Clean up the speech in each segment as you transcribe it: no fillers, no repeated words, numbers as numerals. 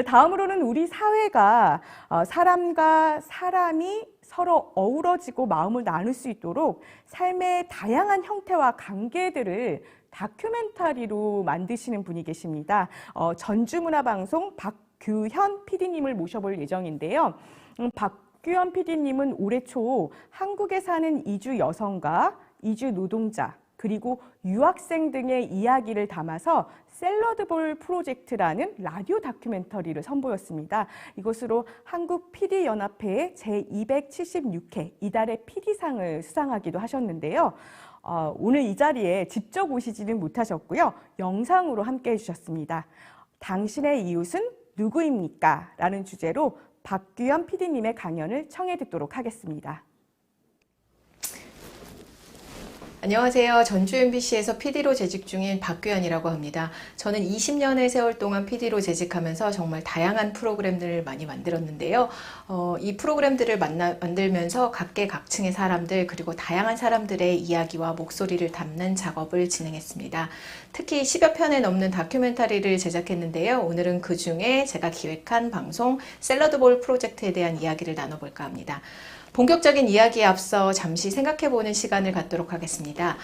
다음으로는 우리 사회가 사람과 사람이 서로 어우러지고 마음을 나눌 수 있도록 삶의 다양한 형태와 관계들을 다큐멘터리로 만드시는 분이 계십니다. 전주문화방송 박규현 PD님을 모셔볼 예정인데요. 박규현 PD님은 올해 초 한국에 사는 이주 여성과 이주 노동자 그리고 유학생 등의 이야기를 담아서 샐러드볼 프로젝트라는 라디오 다큐멘터리를 선보였습니다. 이것으로 한국 PD연합회의 제276회 이달의 PD상을 수상하기도 하셨는데요. 오늘 이 자리에 직접 오시지는 못하셨고요. 영상으로 함께 해주셨습니다. 당신의 이웃은 누구입니까? 라는 주제로 박규현 PD님의 강연을 청해 듣도록 하겠습니다. 안녕하세요. 전주 MBC에서 PD로 재직 중인 박규현이라고 합니다. 저는 20년의 세월 동안 PD로 재직하면서 정말 다양한 프로그램들을 많이 만들었는데요. 이 프로그램들을 만들면서 각계각층의 사람들 그리고 다양한 사람들의 이야기와 목소리를 담는 작업을 진행했습니다. 특히 10여 편에 넘는 다큐멘터리를 제작했는데요. 오늘은 그 중에 제가 기획한 방송 샐러드볼 프로젝트에 대한 이야기를 나눠볼까 합니다. 본격적인 이야기에 앞서 잠시 생각해보는 시간을 갖도록 하겠습니다.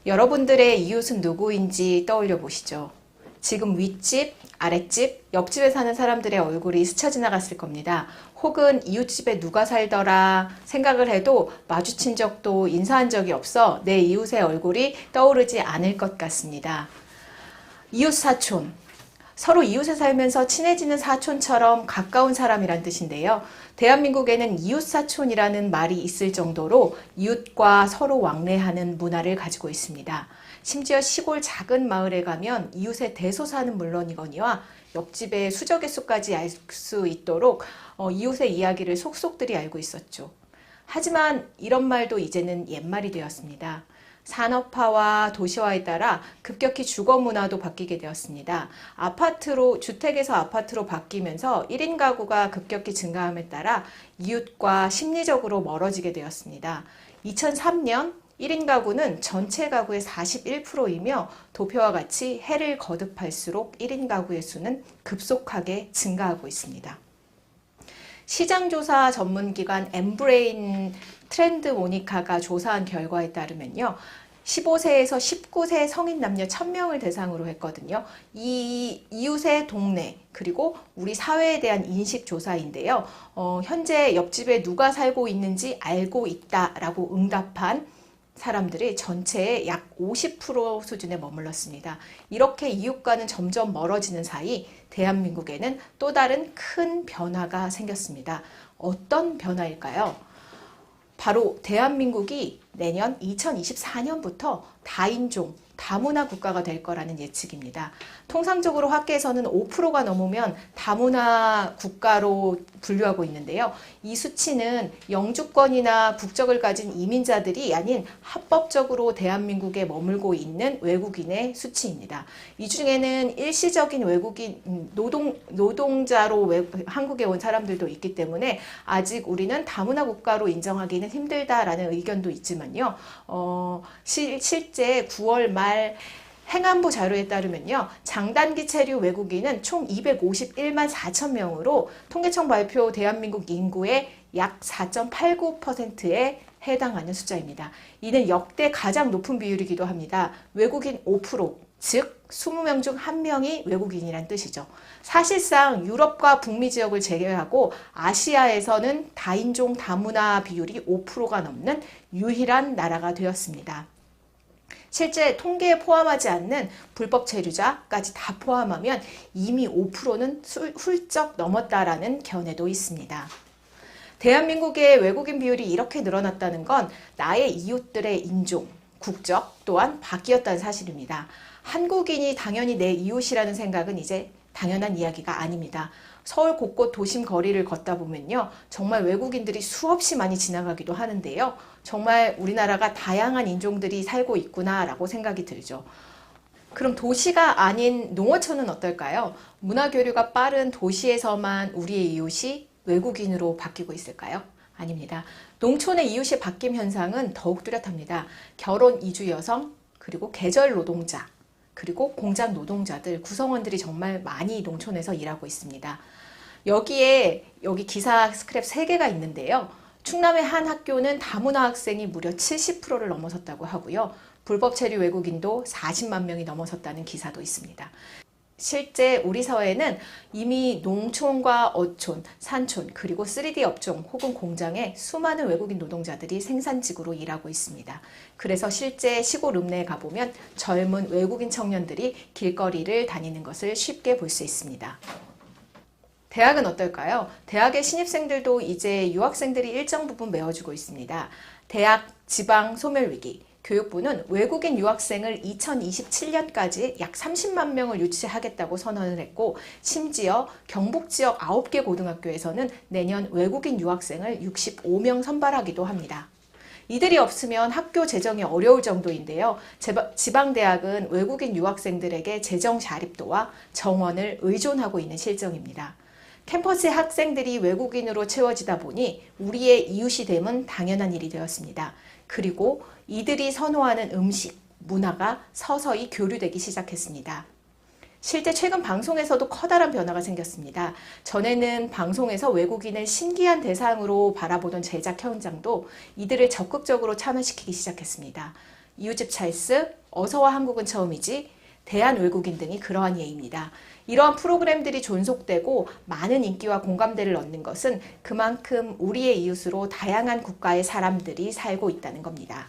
여러분들의 이웃은 누구인지 떠올려 보시죠. 지금 윗집, 아랫집, 옆집에 사는 사람들의 얼굴이 스쳐 지나갔을 겁니다. 혹은 이웃집에 누가 살더라 생각을 해도 마주친 적도 인사한 적이 없어 내 이웃의 얼굴이 떠오르지 않을 것 같습니다. 이웃사촌. 서로 이웃에 살면서 친해지는 사촌처럼 가까운 사람이란 뜻인데요. 대한민국에는 이웃사촌이라는 말이 있을 정도로 이웃과 서로 왕래하는 문화를 가지고 있습니다. 심지어 시골 작은 마을에 가면 이웃의 대소사는 물론이거니와 옆집의 수저개수까지 알 수 있도록 이웃의 이야기를 속속들이 알고 있었죠. 하지만 이런 말도 이제는 옛말이 되었습니다. 산업화와 도시화에 따라 급격히 주거 문화도 바뀌게 되었습니다. 주택에서 아파트로 바뀌면서 1인 가구가 급격히 증가함에 따라 이웃과 심리적으로 멀어지게 되었습니다. 2003년 1인 가구는 전체 가구의 41%이며 도표와 같이 해를 거듭할수록 1인 가구의 수는 급속하게 증가하고 있습니다. 시장조사 전문기관 엠브레인 트렌드 모니카가 조사한 결과에 따르면요. 15세에서 19세 성인 남녀 1000명을 대상으로 했거든요. 이 이웃의 동네 그리고 우리 사회에 대한 인식 조사인데요. 현재 옆집에 누가 살고 있는지 알고 있다라고 응답한 사람들이 전체의 약 50% 수준에 머물렀습니다. 이렇게 이웃과는 점점 멀어지는 사이 대한민국에는 또 다른 큰 변화가 생겼습니다. 어떤 변화일까요? 바로 대한민국이 내년 2024년부터 다인종, 다문화 국가가 될 거라는 예측입니다. 통상적으로 학계에서는 5%가 넘으면 다문화 국가로 분류하고 있는데요. 이 수치는 영주권이나 국적을 가진 이민자들이 아닌 합법적으로 대한민국에 머물고 있는 외국인의 수치입니다. 이 중에는 일시적인 외국인 노동자로 한국에 온 사람들도 있기 때문에 아직 우리는 다문화 국가로 인정하기는 힘들다라는 의견도 있지만요. 실제 9월 말 행안부 자료에 따르면요. 장단기 체류 외국인은 총 251만 4천 명으로 통계청 발표 대한민국 인구의 약 4.89%에 해당하는 숫자입니다. 이는 역대 가장 높은 비율이기도 합니다. 외국인 5%, 즉 20명 중 1명이 외국인이란 뜻이죠. 사실상 유럽과 북미 지역을 제외하고 아시아에서는 다인종 다문화 비율이 5%가 넘는 유일한 나라가 되었습니다. 실제 통계에 포함하지 않는 불법 체류자까지 다 포함하면 이미 5%는 훌쩍 넘었다라는 견해도 있습니다. 대한민국의 외국인 비율이 이렇게 늘어났다는 건 나의 이웃들의 인종, 국적 또한 바뀌었다는 사실입니다. 한국인이 당연히 내 이웃이라는 생각은 이제 당연한 이야기가 아닙니다. 서울 곳곳 도심 거리를 걷다 보면요. 정말 외국인들이 수없이 많이 지나가기도 하는데요. 정말 우리나라가 다양한 인종들이 살고 있구나라고 생각이 들죠. 그럼 도시가 아닌 농어촌은 어떨까요? 문화교류가 빠른 도시에서만 우리의 이웃이 외국인으로 바뀌고 있을까요? 아닙니다. 농촌의 이웃이 바뀜 현상은 더욱 뚜렷합니다. 결혼 이주 여성, 그리고 계절 노동자, 그리고 공장 노동자들, 구성원들이 정말 많이 농촌에서 일하고 있습니다. 여기 기사 스크랩 3개가 있는데요. 충남의 한 학교는 다문화 학생이 무려 70%를 넘어섰다고 하고요. 불법 체류 외국인도 40만 명이 넘어섰다는 기사도 있습니다. 실제 우리 사회에는 이미 농촌과 어촌, 산촌, 그리고 3D 업종 혹은 공장에 수많은 외국인 노동자들이 생산직으로 일하고 있습니다. 그래서 실제 시골 읍내에 가보면 젊은 외국인 청년들이 길거리를 다니는 것을 쉽게 볼 수 있습니다. 대학은 어떨까요? 대학의 신입생들도 이제 유학생들이 일정 부분 메워주고 있습니다. 대학 지방 소멸위기. 교육부는 외국인 유학생을 2027년까지 약 30만 명을 유치하겠다고 선언을 했고, 심지어 경북 지역 9개 고등학교에서는 내년 외국인 유학생을 65명 선발하기도 합니다. 이들이 없으면 학교 재정이 어려울 정도인데요. 지방대학은 외국인 유학생들에게 재정 자립도와 정원을 의존하고 있는 실정입니다. 캠퍼스의 학생들이 외국인으로 채워지다 보니 우리의 이웃이 됨은 당연한 일이 되었습니다. 그리고 이들이 선호하는 음식, 문화가 서서히 교류되기 시작했습니다. 실제 최근 방송에서도 커다란 변화가 생겼습니다. 전에는 방송에서 외국인을 신기한 대상으로 바라보던 제작 현장도 이들을 적극적으로 참여시키기 시작했습니다. 이웃집 찰스, 어서와 한국은 처음이지, 대한 외국인 등이 그러한 예입니다. 이러한 프로그램들이 존속되고 많은 인기와 공감대를 얻는 것은 그만큼 우리의 이웃으로 다양한 국가의 사람들이 살고 있다는 겁니다.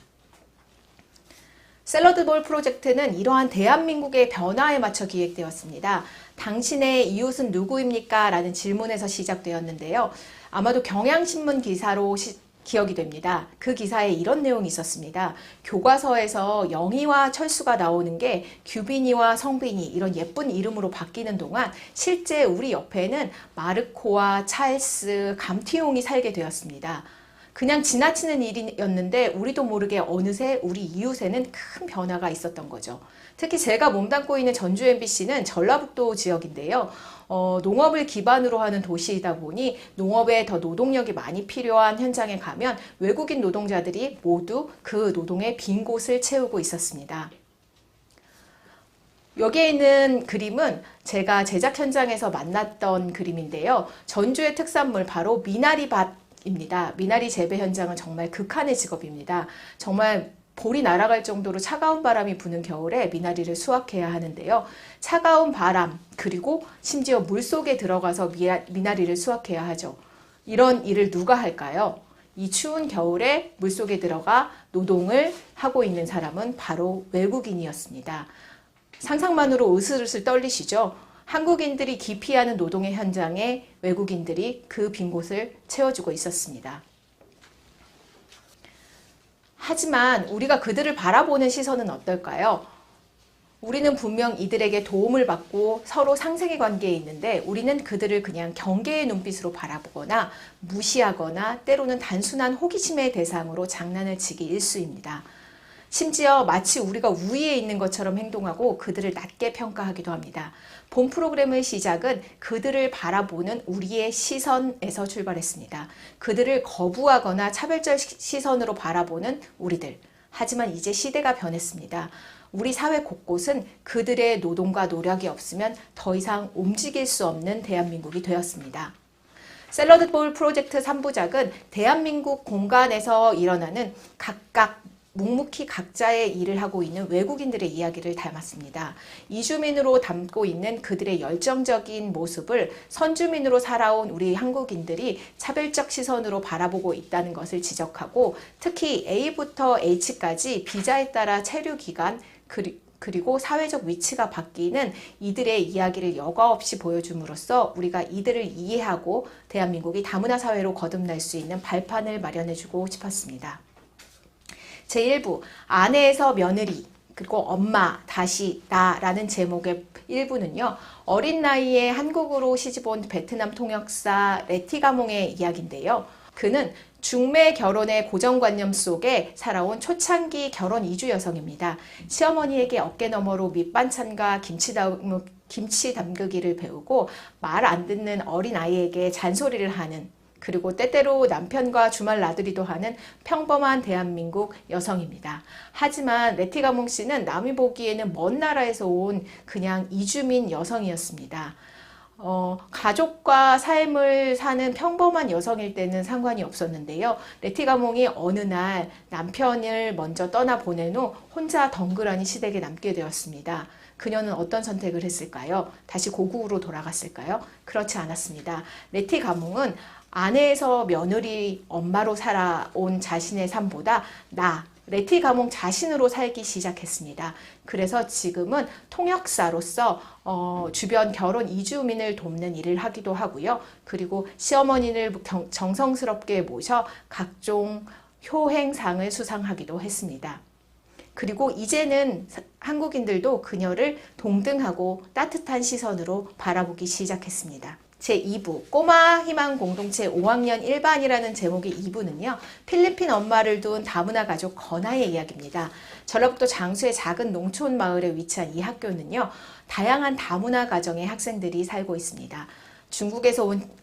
샐러드볼 프로젝트는 이러한 대한민국의 변화에 맞춰 기획되었습니다. 당신의 이웃은 누구입니까? 라는 질문에서 시작되었는데요. 아마도 경향신문 기사로 기억이 됩니다. 그 기사에 이런 내용이 있었습니다. 교과서에서 영희와 철수가 나오는 게 규빈이와 성빈이 이런 예쁜 이름으로 바뀌는 동안 실제 우리 옆에는 마르코와 찰스, 감튀용이 살게 되었습니다. 그냥 지나치는 일이었는데 우리도 모르게 어느새 우리 이웃에는 큰 변화가 있었던 거죠. 특히 제가 몸담고 있는 전주 MBC는 전라북도 지역인데요. 농업을 기반으로 하는 도시이다 보니 농업에 더 노동력이 많이 필요한 현장에 가면 외국인 노동자들이 모두 그 노동의 빈 곳을 채우고 있었습니다. 여기에 있는 그림은 제가 제작 현장에서 만났던 그림인데요. 전주의 특산물 바로 미나리밭입니다. 미나리 재배 현장은 정말 극한의 직업입니다. 정말 볼이 날아갈 정도로 차가운 바람이 부는 겨울에 미나리를 수확해야 하는데요. 차가운 바람 그리고 심지어 물속에 들어가서 미나리를 수확해야 하죠. 이런 일을 누가 할까요? 이 추운 겨울에 물속에 들어가 노동을 하고 있는 사람은 바로 외국인이었습니다. 상상만으로 으슬으슬 떨리시죠? 한국인들이 기피하는 노동의 현장에 외국인들이 그 빈 곳을 채워주고 있었습니다. 하지만 우리가 그들을 바라보는 시선은 어떨까요? 우리는 분명 이들에게 도움을 받고 서로 상생의 관계에 있는데 우리는 그들을 그냥 경계의 눈빛으로 바라보거나 무시하거나 때로는 단순한 호기심의 대상으로 장난을 치기 일쑤입니다. 심지어 마치 우리가 우위에 있는 것처럼 행동하고 그들을 낮게 평가하기도 합니다. 본 프로그램의 시작은 그들을 바라보는 우리의 시선에서 출발했습니다. 그들을 거부하거나 차별적 시선으로 바라보는 우리들. 하지만 이제 시대가 변했습니다. 우리 사회 곳곳은 그들의 노동과 노력이 없으면 더 이상 움직일 수 없는 대한민국이 되었습니다. 샐러드볼 프로젝트 3부작은 대한민국 공간에서 일어나는 각각 묵묵히 각자의 일을 하고 있는 외국인들의 이야기를 담았습니다. 이주민으로 담고 있는 그들의 열정적인 모습을 선주민으로 살아온 우리 한국인들이 차별적 시선으로 바라보고 있다는 것을 지적하고 특히 A부터 H까지 비자에 따라 체류 기간 그리고 사회적 위치가 바뀌는 이들의 이야기를 여과 없이 보여줌으로써 우리가 이들을 이해하고 대한민국이 다문화 사회로 거듭날 수 있는 발판을 마련해주고 싶었습니다. 제1부 아내에서 며느리 그리고 엄마 다시 나라는 제목의 1부는요. 어린 나이에 한국으로 시집온 베트남 통역사 레티가몽의 이야기인데요. 그는 중매 결혼의 고정관념 속에 살아온 초창기 결혼 이주 여성입니다. 시어머니에게 어깨너머로 밑반찬과 김치 담그기를 배우고 말 안 듣는 어린 아이에게 잔소리를 하는 그리고 때때로 남편과 주말 나들이도 하는 평범한 대한민국 여성입니다. 하지만 레티 가몽 씨는 남이 보기에는 먼 나라에서 온 그냥 이주민 여성이었습니다. 가족과 삶을 사는 평범한 여성일 때는 상관이 없었는데요. 레티 가몽이 어느 날 남편을 먼저 떠나 보낸 후 혼자 덩그러니 시댁에 남게 되었습니다. 그녀는 어떤 선택을 했을까요? 다시 고국으로 돌아갔을까요? 그렇지 않았습니다. 레티 가몽은 아내에서 며느리 엄마로 살아온 자신의 삶보다 레티 가몽 자신으로 살기 시작했습니다. 그래서 지금은 통역사로서 주변 결혼 이주민을 돕는 일을 하기도 하고요. 그리고 시어머니를 정성스럽게 모셔 각종 효행상을 수상하기도 했습니다. 그리고 이제는 한국인들도 그녀를 동등하고 따뜻한 시선으로 바라보기 시작했습니다. 제2부 꼬마 희망 공동체 5학년 1반이라는 제목의 2부는요. 필리핀 엄마를 둔 다문화 가족 건아의 이야기입니다. 전라북도 장수의 작은 농촌 마을에 위치한 이 학교는요. 다양한 다문화 가정의 학생들이 살고 있습니다.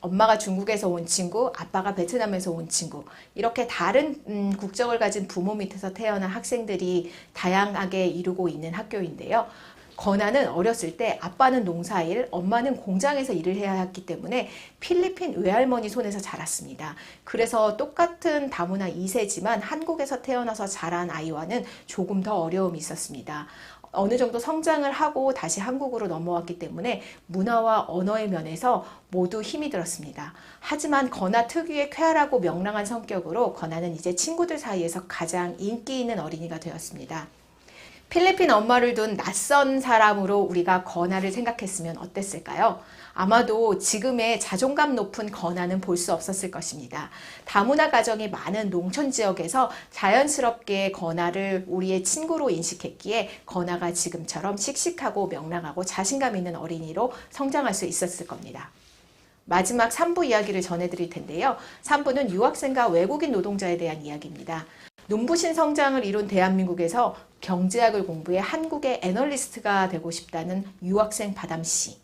엄마가 중국에서 온 친구, 아빠가 베트남에서 온 친구, 이렇게 다른 국적을 가진 부모 밑에서 태어난 학생들이 다양하게 이루고 있는 학교인데요. 건아는 어렸을 때 아빠는 농사일, 엄마는 공장에서 일을 해야 했기 때문에 필리핀 외할머니 손에서 자랐습니다. 그래서 똑같은 다문화 2세지만 한국에서 태어나서 자란 아이와는 조금 더 어려움이 있었습니다. 어느 정도 성장을 하고 다시 한국으로 넘어왔기 때문에 문화와 언어의 면에서 모두 힘이 들었습니다. 하지만 건아 특유의 쾌활하고 명랑한 성격으로 건아는 이제 친구들 사이에서 가장 인기 있는 어린이가 되었습니다. 필리핀 엄마를 둔 낯선 사람으로 우리가 건아를 생각했으면 어땠을까요? 아마도 지금의 자존감 높은 건아는 볼 수 없었을 것입니다. 다문화 가정이 많은 농촌 지역에서 자연스럽게 건아를 우리의 친구로 인식했기에 건아가 지금처럼 씩씩하고 명랑하고 자신감 있는 어린이로 성장할 수 있었을 겁니다. 마지막 3부 이야기를 전해드릴 텐데요. 3부는 유학생과 외국인 노동자에 대한 이야기입니다. 눈부신 성장을 이룬 대한민국에서 경제학을 공부해 한국의 애널리스트가 되고 싶다는 유학생 바담 씨,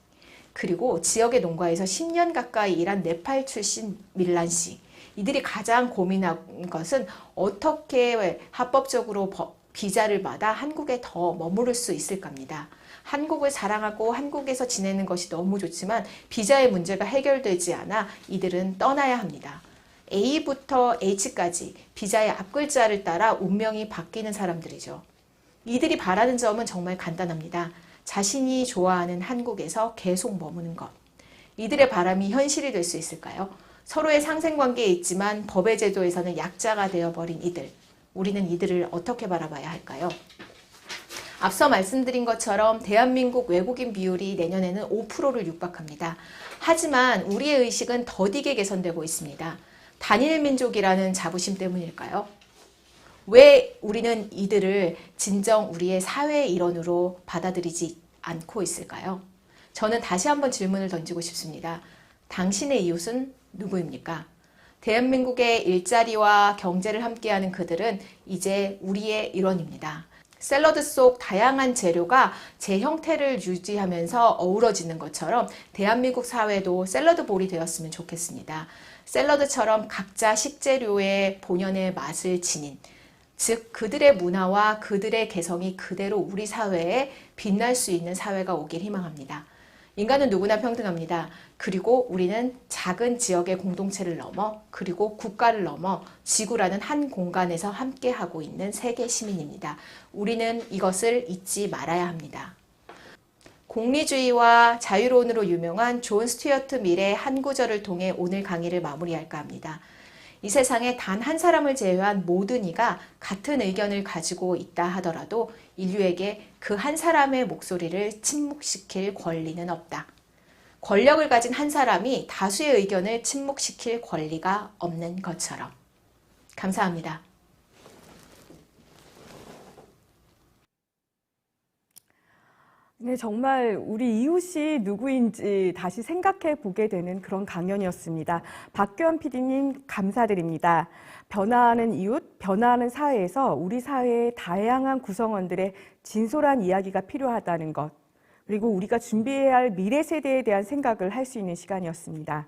그리고 지역의 농가에서 10년 가까이 일한 네팔 출신 밀란 씨, 이들이 가장 고민한 것은 어떻게 합법적으로 비자를 받아 한국에 더 머무를 수 있을까입니다. 한국을 사랑하고 한국에서 지내는 것이 너무 좋지만 비자의 문제가 해결되지 않아 이들은 떠나야 합니다. A부터 H까지 비자의 앞글자를 따라 운명이 바뀌는 사람들이죠. 이들이 바라는 점은 정말 간단합니다. 자신이 좋아하는 한국에서 계속 머무는 것. 이들의 바람이 현실이 될 수 있을까요? 서로의 상생관계에 있지만 법의 제도에서는 약자가 되어버린 이들. 우리는 이들을 어떻게 바라봐야 할까요? 앞서 말씀드린 것처럼 대한민국 외국인 비율이 내년에는 5%를 육박합니다. 하지만 우리의 의식은 더디게 개선되고 있습니다. 단일 민족이라는 자부심 때문일까요? 왜 우리는 이들을 진정 우리의 사회의 일원으로 받아들이지 않고 있을까요? 저는 다시 한번 질문을 던지고 싶습니다. 당신의 이웃은 누구입니까? 대한민국의 일자리와 경제를 함께하는 그들은 이제 우리의 일원입니다. 샐러드 속 다양한 재료가 제 형태를 유지하면서 어우러지는 것처럼 대한민국 사회도 샐러드 볼이 되었으면 좋겠습니다. 샐러드처럼 각자 식재료의 본연의 맛을 지닌, 즉 그들의 문화와 그들의 개성이 그대로 우리 사회에 빛날 수 있는 사회가 오길 희망합니다. 인간은 누구나 평등합니다. 그리고 우리는 작은 지역의 공동체를 넘어 그리고 국가를 넘어 지구라는 한 공간에서 함께하고 있는 세계 시민입니다. 우리는 이것을 잊지 말아야 합니다. 공리주의와 자유론으로 유명한 존 스튜어트 밀의 한 구절을 통해 오늘 강의를 마무리할까 합니다. 이 세상에 단 한 사람을 제외한 모든 이가 같은 의견을 가지고 있다 하더라도 인류에게 그 한 사람의 목소리를 침묵시킬 권리는 없다. 권력을 가진 한 사람이 다수의 의견을 침묵시킬 권리가 없는 것처럼. 감사합니다. 네, 정말 우리 이웃이 누구인지 다시 생각해 보게 되는 그런 강연이었습니다. 박규현 PD님 감사드립니다. 변화하는 이웃, 변화하는 사회에서 우리 사회의 다양한 구성원들의 진솔한 이야기가 필요하다는 것, 그리고 우리가 준비해야 할 미래 세대에 대한 생각을 할 수 있는 시간이었습니다.